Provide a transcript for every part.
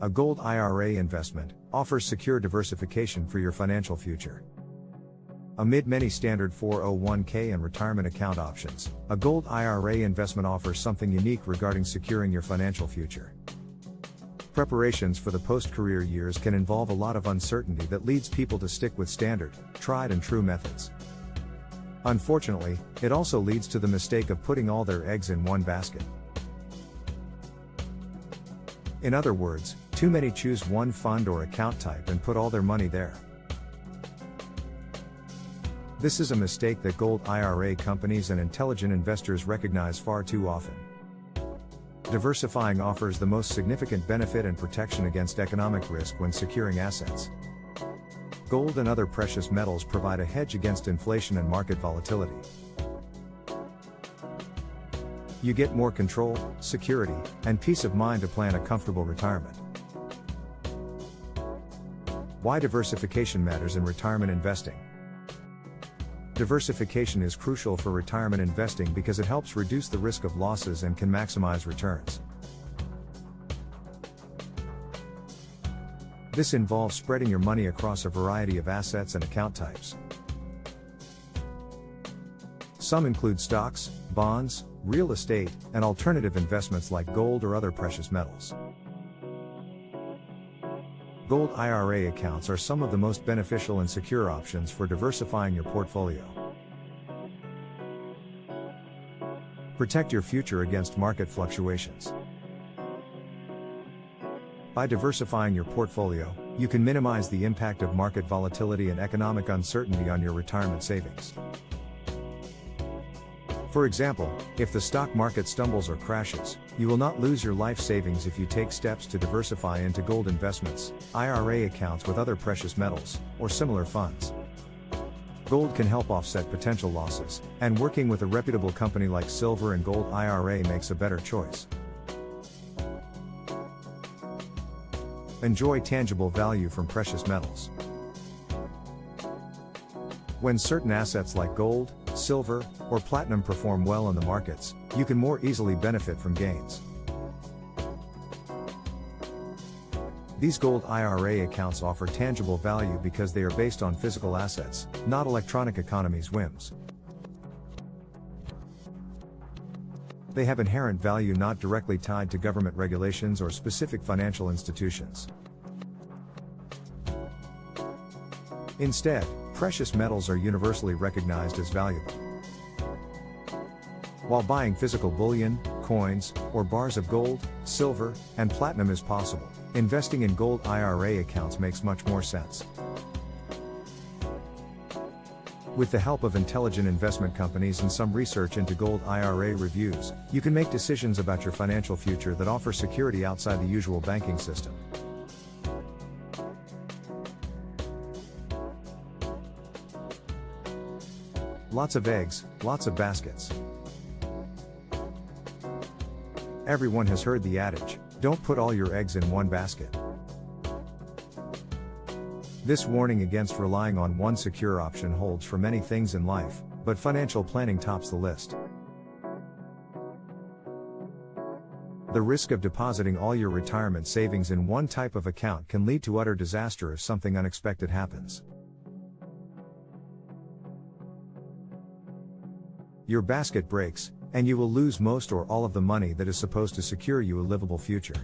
a Gold IRA investment, offers secure diversification for your financial future. Amid many standard 401k and retirement account options, a Gold IRA investment offers something unique regarding securing your financial future. Preparations for the post-career years can involve a lot of uncertainty that leads people to stick with standard, tried and true methods. Unfortunately, it also leads to the mistake of putting all their eggs in one basket. In other words, too many choose one fund or account type and put all their money there. This is a mistake that Gold IRA companies and intelligent investors recognize far too often. Diversifying offers the most significant benefit and protection against economic risk when securing assets. Gold and other precious metals provide a hedge against inflation and market volatility. You get more control, security, and peace of mind to plan a comfortable retirement. Why diversification matters in retirement investing. Diversification is crucial for retirement investing because it helps reduce the risk of losses and can maximize returns. This involves spreading your money across a variety of assets and account types. Some include stocks, bonds, real estate, and alternative investments like gold or other precious metals. Gold IRA accounts are some of the most beneficial and secure options for diversifying your portfolio. Protect your future against market fluctuations. By diversifying your portfolio, you can minimize the impact of market volatility and economic uncertainty on your retirement savings. For example, if the stock market stumbles or crashes, you will not lose your life savings if you take steps to diversify into gold investments, IRA accounts with other precious metals, or similar funds. Gold can help offset potential losses, and working with a reputable company like Silver and Gold IRA makes a better choice. Enjoy tangible value from precious metals. When certain assets like gold, silver, or platinum perform well in the markets, you can more easily benefit from gains. These Gold IRA accounts offer tangible value because they are based on physical assets, not electronic economy's whims. They have inherent value not directly tied to government regulations or specific financial institutions. Instead, precious metals are universally recognized as valuable. While buying physical bullion, coins, or bars of gold, silver, and platinum is possible, investing in Gold IRA accounts makes much more sense. With the help of intelligent investment companies and some research into Gold IRA reviews, you can make decisions about your financial future that offer security outside the usual banking system. Lots of eggs, lots of baskets. Everyone has heard the adage, don't put all your eggs in one basket. This warning against relying on one secure option holds for many things in life, but financial planning tops the list. The risk of depositing all your retirement savings in one type of account can lead to utter disaster if something unexpected happens. Your basket breaks, and you will lose most or all of the money that is supposed to secure you a livable future.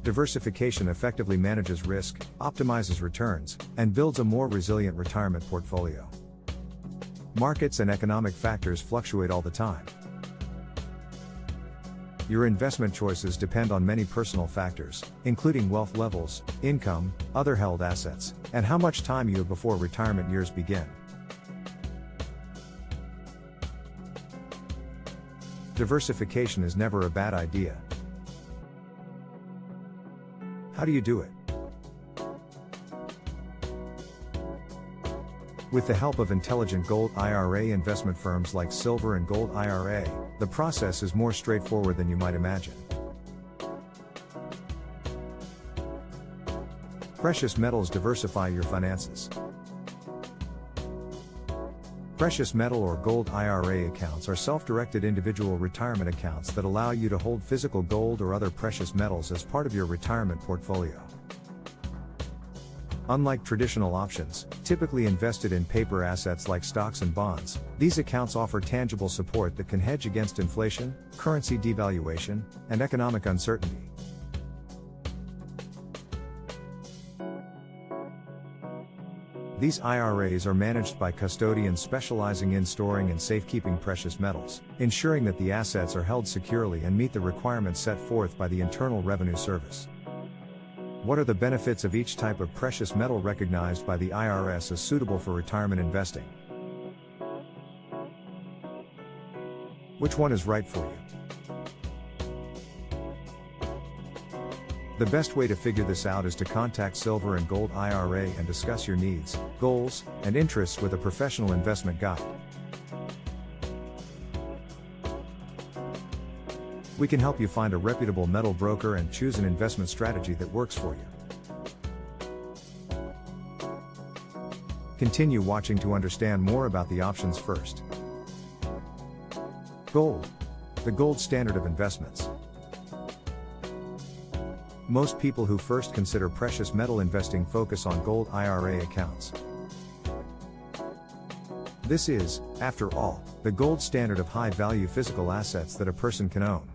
Diversification effectively manages risk, optimizes returns, and builds a more resilient retirement portfolio. Markets and economic factors fluctuate all the time. Your investment choices depend on many personal factors, including wealth levels, income, other held assets, and how much time you have before retirement years begin. Diversification is never a bad idea. How do you do it? With the help of intelligent Gold IRA investment firms like Silver and Gold IRA, the process is more straightforward than you might imagine. Precious metals diversify your finances. Precious metal or gold IRA accounts are self-directed individual retirement accounts that allow you to hold physical gold or other precious metals as part of your retirement portfolio. Unlike traditional options, typically invested in paper assets like stocks and bonds, these accounts offer tangible support that can hedge against inflation, currency devaluation, and economic uncertainty. These IRAs are managed by custodians specializing in storing and safekeeping precious metals, ensuring that the assets are held securely and meet the requirements set forth by the Internal Revenue Service. What are the benefits of each type of precious metal recognized by the IRS as suitable for retirement investing? Which one is right for you? The best way to figure this out is to contact Silver and Gold IRA and discuss your needs, goals, and interests with a professional investment guide. We can help you find a reputable metal broker and choose an investment strategy that works for you. Continue watching to understand more about the options first. Gold. The gold standard of investments. Most people who first consider precious metal investing focus on gold IRA accounts. This is, after all, the gold standard of high-value physical assets that a person can own.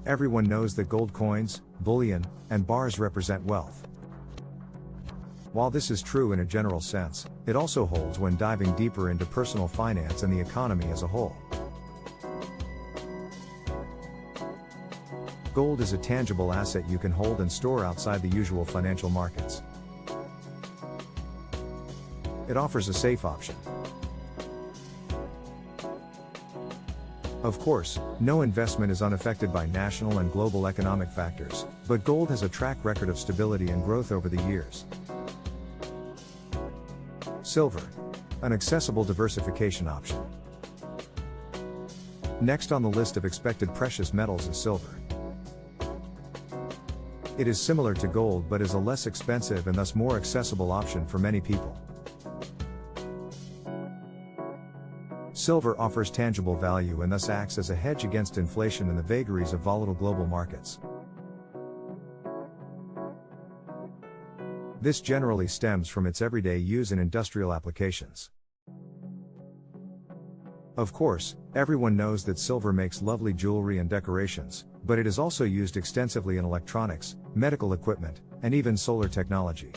Everyone knows that gold coins, bullion, and bars represent wealth. While this is true in a general sense, it also holds when diving deeper into personal finance and the economy as a whole. Gold is a tangible asset you can hold and store outside the usual financial markets. It offers a safe option. Of course, no investment is unaffected by national and global economic factors, but gold has a track record of stability and growth over the years. Silver. An accessible diversification option. Next on the list of expected precious metals is silver. It is similar to gold but is a less expensive and thus more accessible option for many people. Silver offers tangible value and thus acts as a hedge against inflation and the vagaries of volatile global markets. This generally stems from its everyday use in industrial applications. Of course, everyone knows that silver makes lovely jewelry and decorations, but it is also used extensively in electronics, medical equipment, and even solar technology.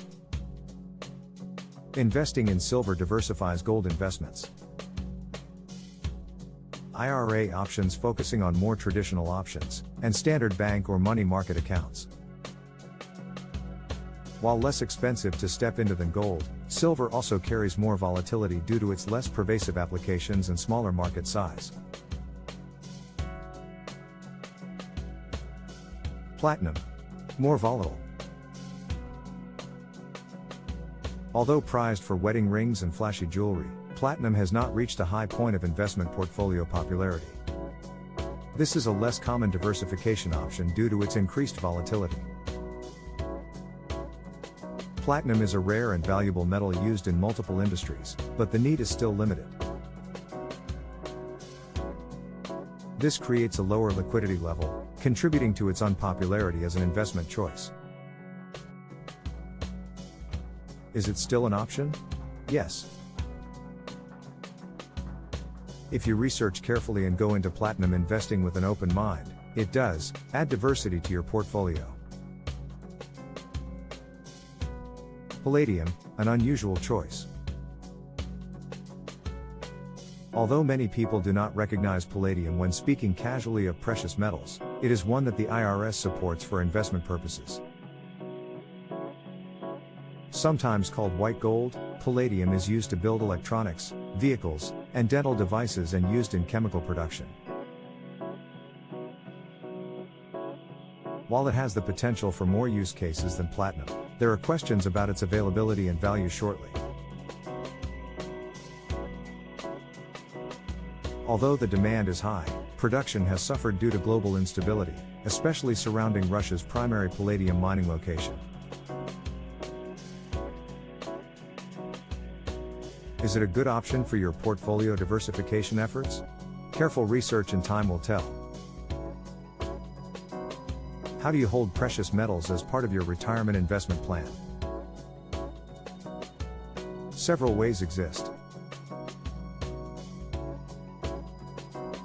Investing in silver diversifies gold investments. IRA options focusing on more traditional options, and standard bank or money market accounts. While less expensive to step into than gold, silver also carries more volatility due to its less pervasive applications and smaller market size. Platinum. More volatile. Although prized for wedding rings and flashy jewelry, platinum has not reached a high point of investment portfolio popularity. This is a less common diversification option due to its increased volatility. Platinum is a rare and valuable metal used in multiple industries, but the need is still limited. This creates a lower liquidity level, contributing to its unpopularity as an investment choice. Is it still an option? Yes. If you research carefully and go into platinum investing with an open mind, it does add diversity to your portfolio. Palladium, an unusual choice. Although many people do not recognize palladium when speaking casually of precious metals, it is one that the IRS supports for investment purposes. Sometimes called white gold, palladium is used to build electronics, vehicles, and dental devices and used in chemical production. While it has the potential for more use cases than platinum, there are questions about its availability and value shortly. Although the demand is high, production has suffered due to global instability, especially surrounding Russia's primary palladium mining location. Is it a good option for your portfolio diversification efforts? Careful research and time will tell. How do you hold precious metals as part of your retirement investment plan? Several ways exist.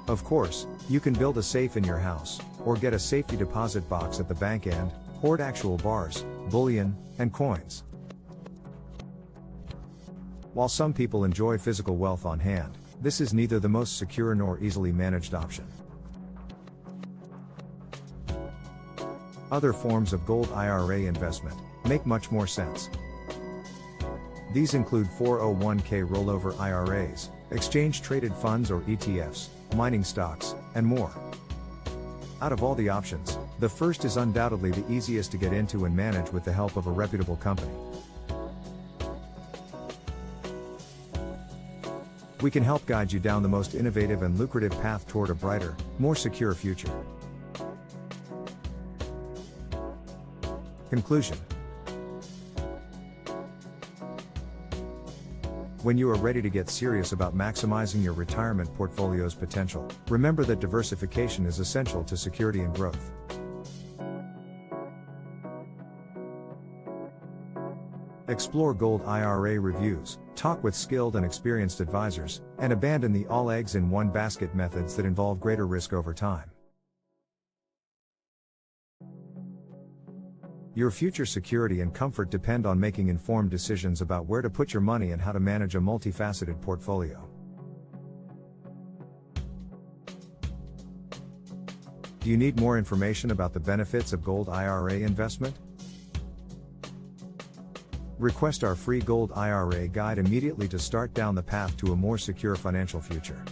Of course, you can build a safe in your house, or get a safety deposit box at the bank and hoard actual bars, bullion, and coins. While some people enjoy physical wealth on hand, this is neither the most secure nor easily managed option. Other forms of Gold IRA investment make much more sense. These include 401k rollover IRAs, exchange-traded funds or ETFs, mining stocks, and more. Out of all the options, the first is undoubtedly the easiest to get into and manage with the help of a reputable company. We can help guide you down the most innovative and lucrative path toward a brighter, more secure future. Conclusion. When you are ready to get serious about maximizing your retirement portfolio's potential, remember that diversification is essential to security and growth. Explore Gold IRA reviews, talk with skilled and experienced advisors, and abandon the all eggs in one basket methods that involve greater risk over time. Your future security and comfort depend on making informed decisions about where to put your money and how to manage a multifaceted portfolio. Do you need more information about the benefits of Gold IRA investment? Request our free Gold IRA guide immediately to start down the path to a more secure financial future.